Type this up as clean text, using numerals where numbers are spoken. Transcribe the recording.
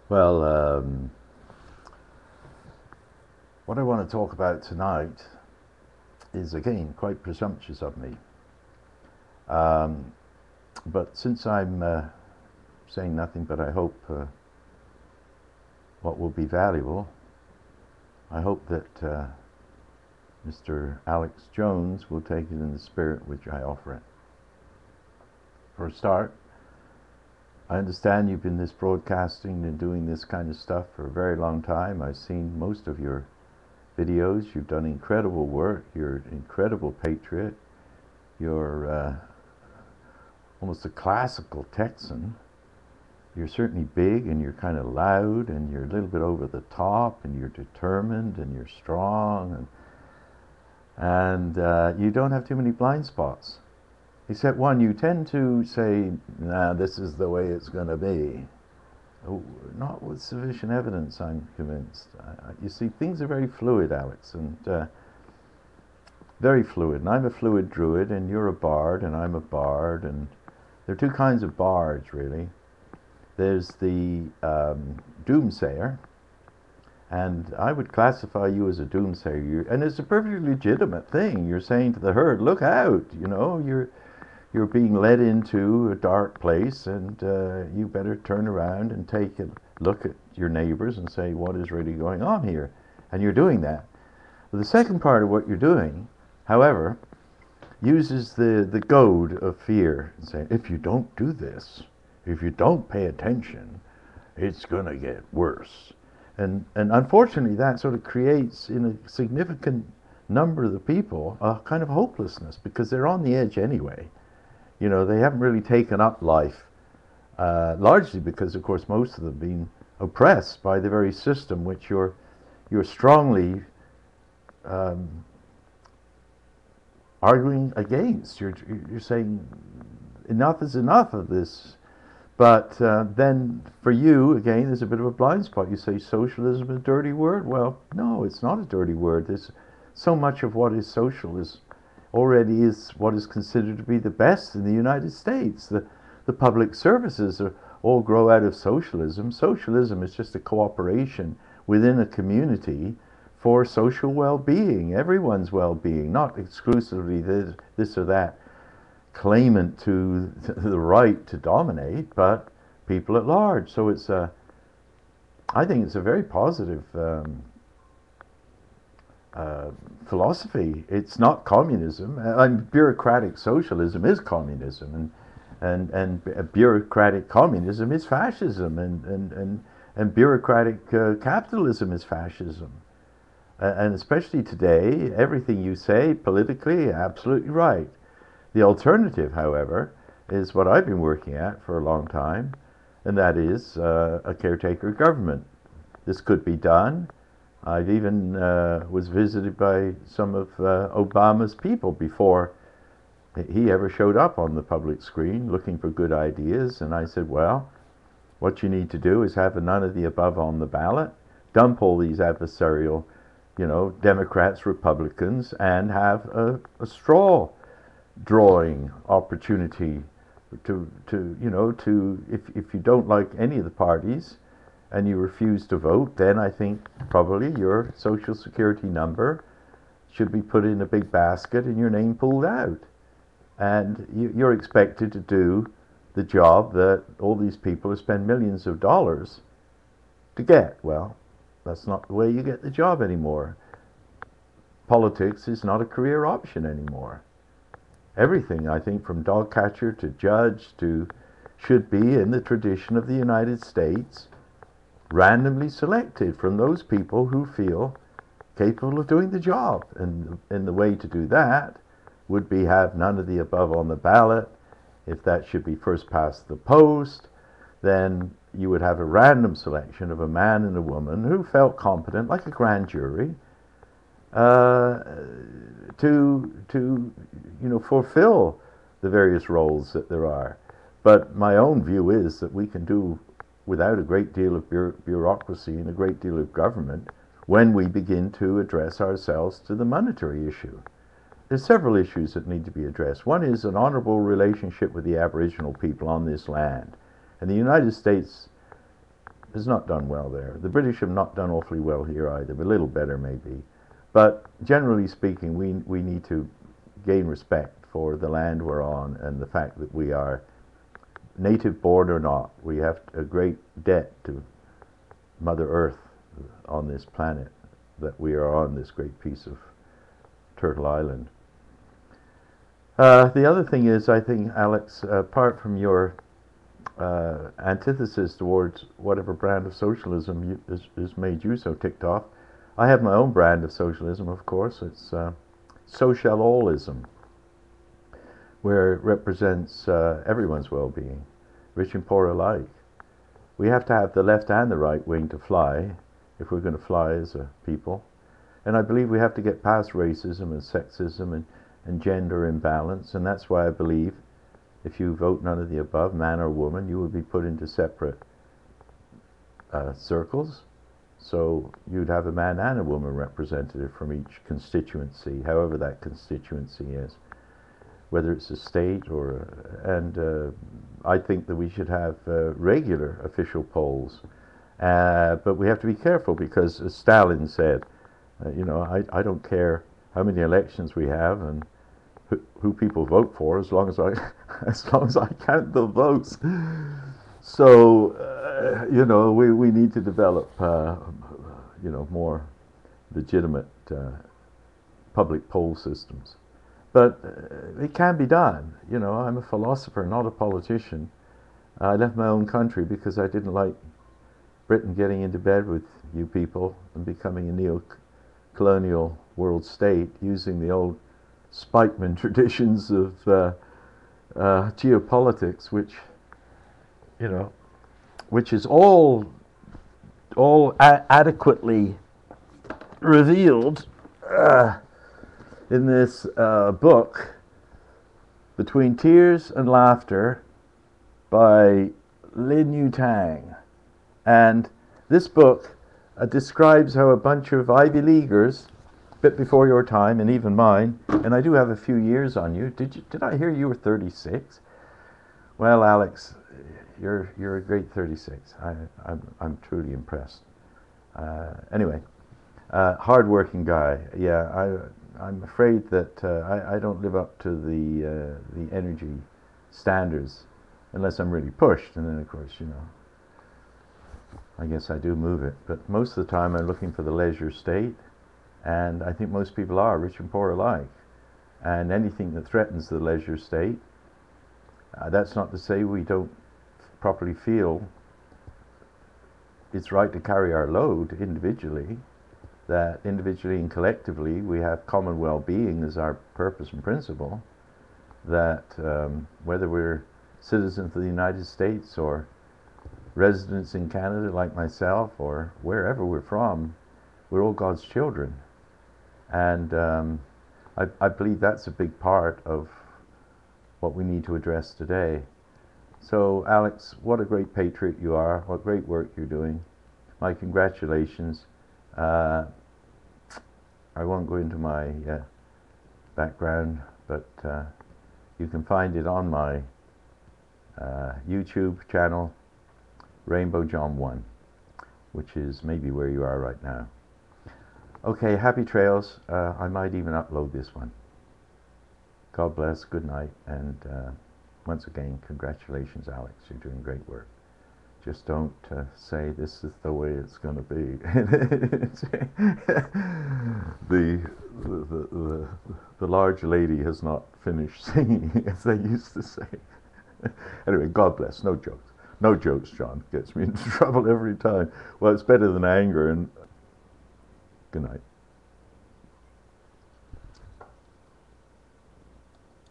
Well, what I want to talk about tonight is again quite presumptuous of me. Um, but since I'm saying nothing but I hope what will be valuable, I hope that Mr. Alex Jones will take it in the spirit which I offer it. For a start, I understand you've been this broadcasting and doing this kind of stuff for a very long time. I've seen most of your videos. You've done incredible work. You're an incredible patriot. You're almost a classical Texan. You're certainly big, and you're kind of loud, and you're a little bit over the top, and you're determined, and you're strong, and you don't have too many blind spots. Except one, you tend to say, nah, this is the way it's going to be. Oh, not with sufficient evidence, I'm convinced. You see, things are very fluid, Alex, and very fluid. And I'm a fluid druid, and you're a bard, and I'm a bard, and there are two kinds of bards, really. There's the doomsayer, and I would classify you as a doomsayer. And it's a perfectly legitimate thing. You're saying to the herd, look out, you know, you're being led into a dark place, and you better turn around and take a look at your neighbors and say, what is really going on here? And you're doing that. But the second part of what you're doing, however, uses the goad of fear and saying, if you don't do this, if you don't pay attention, it's going to get worse. And unfortunately, that sort of creates in a significant number of the people a kind of hopelessness, because they're on the edge anyway. You know, they haven't really taken up life, largely because, of course, most of them have been oppressed by the very system which you're strongly arguing against. You're saying enough is enough of this. But then for you, again, there's a bit of a blind spot. You say socialism is a dirty word. Well, no, it's not a dirty word. There's so much of what is social already is what is considered to be the best in the United States. The public services all grow out of socialism. Socialism is just a cooperation within a community for social well-being, everyone's well-being, not exclusively this or that claimant to the right to dominate, but people at large. So it's I think it's a very positive philosophy. It's not communism. Bureaucratic socialism is communism, and bureaucratic communism is fascism, and bureaucratic capitalism is fascism. And especially today, everything you say politically, absolutely right. The alternative, however, is what I've been working at for a long time, and that is a caretaker government. This could be done. I've even was visited by some of Obama's people before he ever showed up on the public screen looking for good ideas. And I said, well, what you need to do is have a none of the above on the ballot, dump all these adversarial, you know, Democrats, Republicans, and have a straw drawing opportunity to you know, to if you don't like any of the parties and you refuse to vote, then I think probably your social security number should be put in a big basket and your name pulled out, and you're expected to do the job that all these people have spent millions of dollars to get. Well, that's not the way you get the job anymore. Politics is not a career option anymore. Everything, I think, from dog catcher to judge to should be in the tradition of the United States, randomly selected from those people who feel capable of doing the job. And the way to do that would be have none of the above on the ballot. If that should be first past the post, then you would have a random selection of a man and a woman who felt competent, like a grand jury, to you know, fulfill the various roles that there are. But my own view is that we can do without a great deal of bureaucracy and a great deal of government when we begin to address ourselves to the monetary issue. There's several issues that need to be addressed. One is an honorable relationship with the Aboriginal people on this land. And the United States has not done well there. The British have not done awfully well here either, but a little better maybe. But generally speaking, we need to gain respect for the land we're on and the fact that we are native born or not. We have a great debt to Mother Earth on this planet, that we are on this great piece of Turtle Island. The other thing is, I think, Alex, apart from your antithesis towards whatever brand of socialism has made you so ticked off, I have my own brand of socialism, of course. It's socialism, where it represents everyone's well-being, rich and poor alike. We have to have the left and the right wing to fly, if we're going to fly as a people. And I believe we have to get past racism and sexism and gender imbalance, and that's why I believe if you vote none of the above, man or woman, you would be put into separate circles. So you'd have a man and a woman representative from each constituency, however that constituency is, whether it's a state or and I think that we should have regular official polls, but we have to be careful because, as Stalin said, you know, I don't care how many elections we have and who people vote for, as long as I count the votes. So you know, we need to develop you know, more legitimate public poll systems. But it can be done. You know, I'm a philosopher, not a politician. I left my own country because I didn't like Britain getting into bed with you people and becoming a neo-colonial world state, using the old Spikeman traditions of geopolitics, which, you know, which is all adequately revealed in this book, Between Tears and Laughter, by Lin Yu Tang. And this book describes how a bunch of Ivy Leaguers, a bit before your time and even mine, and I do have a few years on you. Did I hear you were 36? Well, Alex, you're a great 36. I'm truly impressed. Anyway, hard-working guy. Yeah, I'm afraid that I don't live up to the energy standards unless I'm really pushed, and then of course, you know, I guess I do move it. But most of the time I'm looking for the leisure state, and I think most people are, rich and poor alike. And anything that threatens the leisure state, that's not to say we don't properly feel it's right to carry our load individually, that individually and collectively we have common well-being as our purpose and principle, that whether we're citizens of the United States or residents in Canada like myself or wherever we're from, we're all God's children. And I believe that's a big part of what we need to address today. So Alex, what a great patriot you are, what great work you're doing. My congratulations. I won't go into my background, but you can find it on my YouTube channel, rainbowjohn1, which is maybe where you are right now. Okay, happy trails. I might even upload this one. God bless, good night, and once again, congratulations, Alex. You're doing great work. Just don't say this is the way it's going to be. The large lady has not finished singing, as they used to say. Anyway, God bless. No jokes. No jokes, John. Gets me into trouble every time. Well, it's better than anger. And good night.